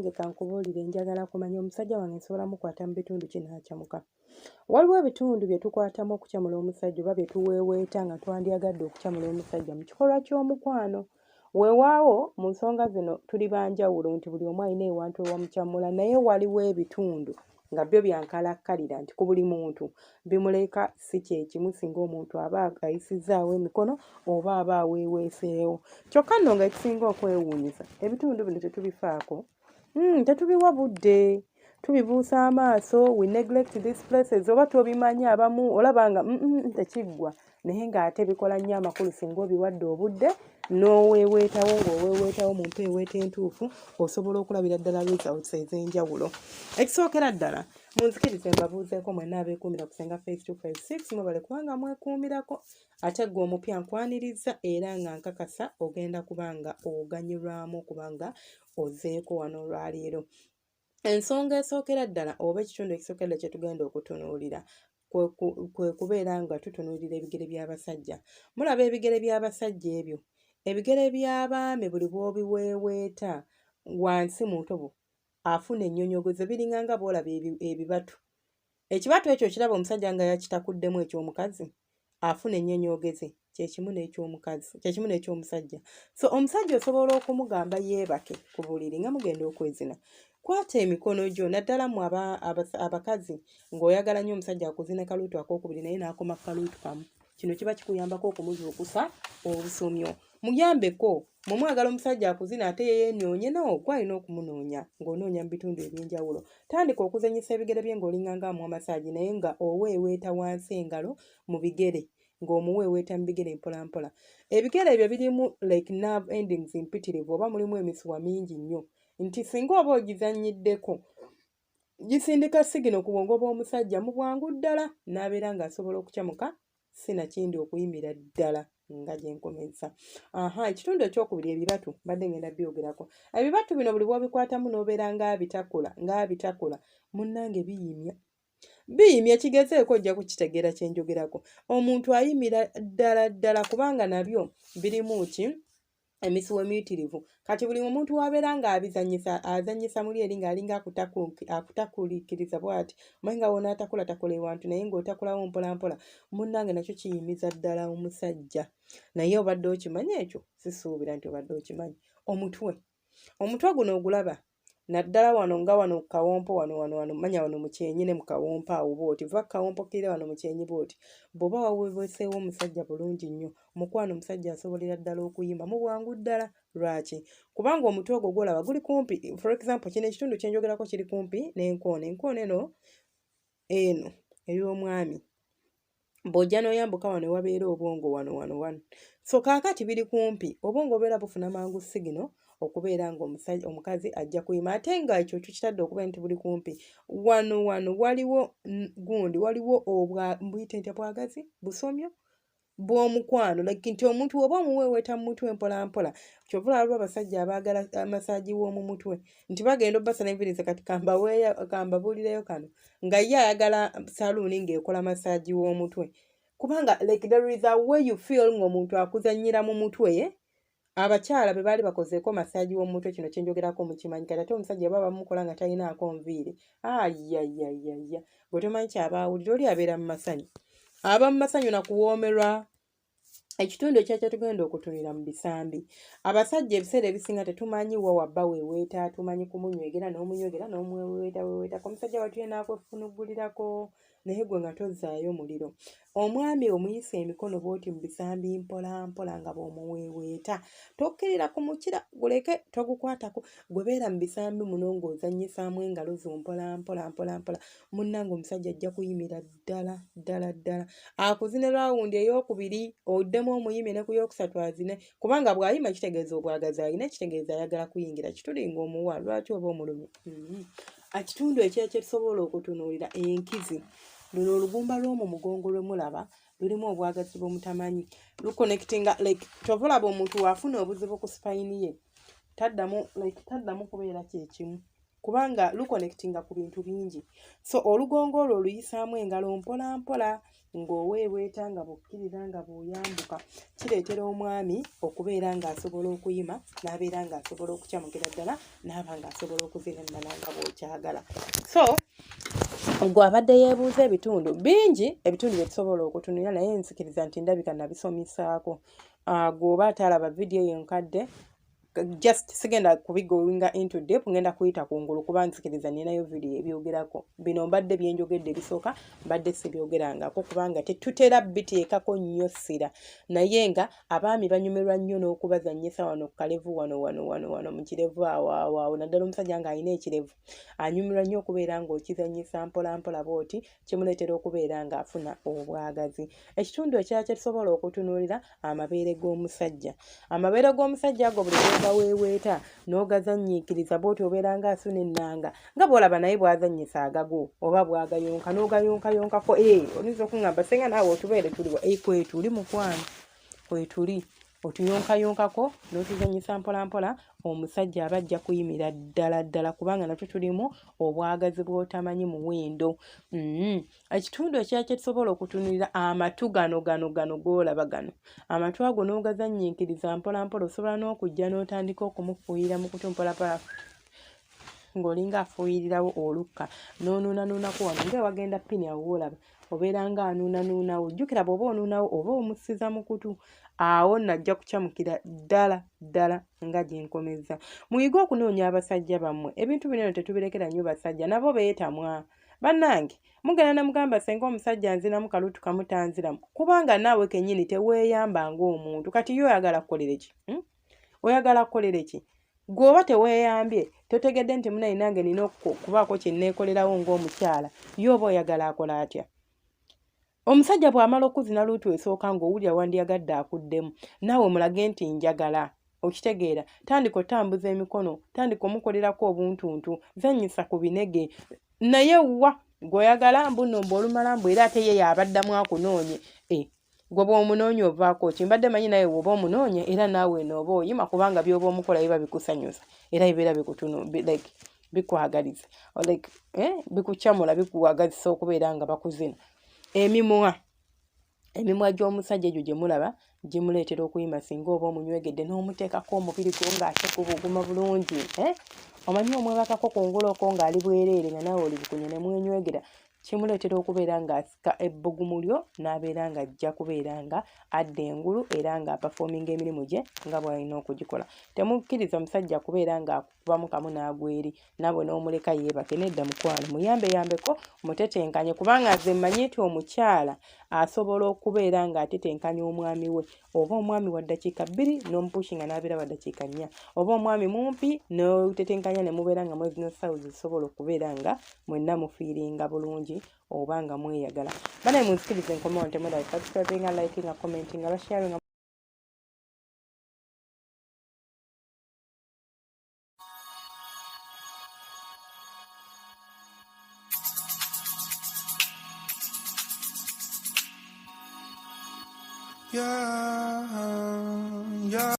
nange kankubuulire njagala kumanya omusajja wange nsobola mukwata mu bitundu kinakyamuka. Waliwo ebitundu bye tukwatamu okukyamula omusajja oba bye tuweeweeta nga twandyagadde okukyamula omusajja mu kikolwa ky'omukwano. Weewaawo mu nsonga zino tuli banjawulo nti buli omu alina ewantu ewamukyamula, naye waliwo ebitundu nga byo byankalakkalira nti ku buli muntu bimuleka si kyekimu singa omuntu aba ayisizaawo emikono oba aba aweeweeseewo. Kyokka nno nga ekisinga okwewuunyiza ebitundu bino tetubifaako, tetubiwa budde, tubibuusa amaaso, we neglect these places, oba tobimanyi abamu olaba nga tekiggwa, naye ng'ate bikola nnyo amakulu singa obiwadde obudde n'oweeweetawo ng'oweeweetawo mu mpeeweeta entuufu osobola okulabira ddala results ez'enjawulo. Ekisookera ddala munzikirize mbabuuzeeko mwenna abeekuumira ku Senga Face 256 mwebale kubanga mwekuumirako, ate ggwe omupya nkwaniriza era nga nkakasa ogenda kubanga oganyulwamu kubanga ozeeko wano olwaleero. Ensonga esookera ddala oba ekitundu ekisookera ddala kye tugenda okutunuulira kwe kubeera nga tutunuulira ebigere by'abasajja. Mulaba ebigere by'abasajja ebyo, ebigere by'abaami buli bw'obiweeweeta wansi mu ntobo afuna ennyonyogozo biringa nga bw'olaba ebibatu. Ekibatu ekyo kiraba omusajja nga yakitakuddemu eky'omukazi afuna ennyonyogeze kyekimu n'eky'omukazi, kyekimu n'eky'omusajja. So omusajja osobola okumugamba yeebake ku buliri nga mugenda okwezina. Kwata emikono gyo naddala mu abakazi ng'oyagala nnyo omusajja akuzine kaluutu ak'okubiri naye n'akoma kaluutu kamu. Kino kiba kikuyambako okumuzuukusa obusomyo. Muyambeko mwagala omusajja akuzina ate yeenoonye gwe alina okumunoonya ng'onoonya mu bitundu eby'enjawulo. Tandika okuzannyisa ebigere bye ng'olinga nga amuwa masaagi naye nga oweeweeta wansi engalo mu bigere ng'omuweeweeta mu bigere mpola mpola. Ebigere ebyo birimu like nerve endings mpitirivu oba mulimu emisuwa mingi nnyo nti singa oba ogizannyiddeko gisindika sigino ku bwongo bw'omusajja mu bwangu ddala n'abeera ng'asobola okukyamuka sinakindi okuyimira ddala nga gye nkomeza. Ekitundu ekyokubiri ebibatu mbadde ngenda byogerako. Ebibatu bino buli bw'obikwatamu n'obeera ng'abitakula munnange biyimya kigezeeko ojja kukitegeera kye njogerako. Omuntu ayimira ddala kubanga nabyo birimu emisuwa emiyitirivu. Kati buli omuntu wabeera ng'abizannyisa azannyisa muli eri ng'alinga akutakulikiriza bw'ati omanyi nga wonaatakula ewantu naye ng'otakulawo mpola mpola munnange nakyo kiyimiza ddala omusajja. Naye obadde okimanyi ekyo? Sisuubira nti obadde okimanyi. Omutwe guno ogulaba naddala wano nga wano ku kawompo wano manya wano mu kyenyi ne mu kawompo awo bw'oti va ku kawompo kiri wano mu kyenyi bw'oti bw'oba waweeweeseewo omusajja bulungi nnyo mukwano omusajja asobolera ddala okuyimba mu bwangu ddala. Lwaki? Kubanga omutwe ogwo gwolaba guli kumpi, for example kino ekitundu kye njogerako kiri kumpi n'enkoona eno ey'omwami. Bw'ojja n'oyambuka wano wabeera obwongo wano. So kaakati biri kumpi, obwongo obeera bufuna mangu sigino okubeera ng'omukazi ajja kuyima ate nga ekyo tukitadde okubeera nti buli kumpi. Wano waliwo gundi waliwo mbuyite ntya bwagazi busomyo bw'omukwano like nti omuntu oba omuweeweeta mu mutwe mpola mpola kyova olaba abasajja abaagala amasaagi w'omu mutwe nti bagenda obbasala enviiriza kati kambabuulireyo kano nga ye ayagala saluuni ng'ekola masaagi w'omutwe kubanga like there is a way you feel ng'omuntu akuzannyira mu mutwe abakyala be baali bakozeeko masaagi w'omutwe kino kye njogerako mukimanyi kati ate omusajja baba bamukola nga talinaako nviiri gwe tomanyi kyabaawulira oli abeera mu masanyu aba mu masanyu nakuwoomerwa. Ekitundu ekyakyo tugenda okutunira mu bisambi. Abasajja ebiseera ebisinga tetumanyi wa wabba weeweeta, tumanyi kumunywegera n'omuweeweeta omusajja watuye n'akwefunuggulirako naye gwe nga tozzaayo muliro. Omwami omuyisa emikono bw'oti mu bisambi mpola mpola nga bw'omuweeweeta tokkirira kumukira guleke togukwatako gwe beera mu bisambi muno ng'ozannyisaamu engalo zo mpola munnange omusajja ajja kuyimira ddala akuzine rawundi ey'okubiri oddemu omuyime ne ku yokusatu azine kubanga bw'ayima kitegeeza obwagazi alina kitegeeza ayagala kuyingira kitulinga omuwa lwaki oba omulumi. Ekitundu ekyekyo tusobola okutunuulira enkizi. Luno olugumba lw'omu mugongo lwe mulaba lulimu obwagazi bw'omutamanyi luconnectinga like kyova olaba omuntu waafuna obuzibu ku spine ye taddamu kubeera kyekimu kubanga luconnectinga ku bintu bingi. So olugongo olwo oluyisaamu engalo mpola mpola ng'oweeweeta nga bw'okkirira nga bw'oyambuka. Kireetera omwami okubeera ng'asobola okuyima n'abeera ng'asobola okukyamukira ddala n'aba ng'asobola okuzirannana nga bw'okyagala. So gwe abadde yeebuuza ebitundu bingi ebitundu bye tusobola okutunulira naye nsikiriza nti ndabika nabisomisaako. Gw'oba atalaba vidiyo yenkadde just sigenda kubigoinga into deep, ngenda kuyita kungulu kuba nsikiriza ninayo vidiyo ebyogerako. Bino mbadde byenjogedde ebisooka mbadde sibyogerangako kubanga tetutera biteekako nnyo ssira, naye nga abaami banyumirwa nnyo n'okubazannyisa wano ku kalevu wano mu kirevu awo naddala omusajja ng'alina ekirevu anyumirwa nnyo okubeera ng'okizannyisa mpola mpola bw'oti, kimuleetera okubeera ng'afuna obwagazi. Ekitundu ekirala kye tusobola okutunuulira amabeere g'omusajja. Amabeere g'omusajja ago buli weeweeta n'ogazannyiikiriza bw'oti obeera ng'asuna ennanga nga bw'olaba naye bw'azannyisa agago oba bw'agayonka n'ogayonkayonkako oyinza okuŋŋamba senga naawe otubeere tuliwa kwetuli mukwano kwetuli otuyonkayonkako n'otuzannyisa mpola mpola, omusajja aba ajja kuyimira ddala kubanga natwo tulimu obwagazi bw'otamanyi muwendo. Ekitundu ekirala kye tusobola okutunulira amatu gano g'olaba gano. Amatu ago n'ogazannyiikiriza mpola mpola osobola n'okujja n'otandika okumufuuyira mu kutu mpola mpola ng'olinga afuuyirirawo olukka n'onuunanuunako wano ng'ewagenda ppini awo olaba obeera ng'anuunanuunawo. Jjukira bw'oba onuunawo oba omussiza mu kutu, awo najja kukyamukira ddala nga gye nkomezza. Muyige okunoonya abasajja bammwe. Ebintu bino tetubirekera nnyo basajja, nabo beetamwa. Bannange mugenda ne mugamba senga omusajja nziramu kalutu kamu tanziramu kubanga naawe kennyini teweeyamba ng'omuntu. Kati ye oyagala kukolere ki? Oyagala kukolere ki? Gw'oba teweeyambye totegedde nti munayi nange nina okubaako kye nneekolerawo ng'omukyala, ye oba oyagala akola atya? Omusajja bw'amala okuzina luutu esooka ng'owulira wandiyagadde akuddemu, naawe mulage nti njagala. Okitegeera, tandika otambuza emikono, tandika omukolerako obuntuntu, zannyisa ku binege, naye wa gw'oyagala mbunomba olumala mbu era ate ye yabaddamu akunoonye. Gwe bw'omunoonya ovaako ki? Mbadde manyi naye bw'oba omunoonya era naawe n'oba oyima kubanga by'oba omukola biba bikusanyusa era bibeera bikwagaliza bikukyamula bikuwagazisa okubeera nga bakuzina. Emimwa gy'omusajja egyo gye mulaba gimuleetera okuyima singa oba omunywegedde n'omuteekako omubiri gwo ng'ate gubuguma bulungi. Omanyi omwebakako kungulu okwo ng'ali bwereere nga naawe oli bukunye ne mwenywegera, kimuleetera okubeera ng'asika ebbugumu lyo n'abeera ng'ajja kubeera nga adda engulu era ng'apafoominga emirimu gye nga bw'alina okugikola. Temukkiriza omusajja kubeera ng'akubamu kamu n'agweri naawe n'omuleka yeebake. Nedda mukwano, muyambeyambeko mutetenkanye kubanga nze mmanyi nti omukyala asobola okubeera ng'atetenkanya omwami we, oba omwami wa ddakiika 2 n'omupushinga n'abeera wa ddakiika 4, oba omwami mumpi n'otetenkanya ne mubeera nga mwezi no ssawuzi zisobola okubeera nga mwenna mufiiringa bulungi oba nga mweyagala. Banaye munsikirize nkomewo ntemwera subscribinga, likinga, commentinga, basharinga. Yeah.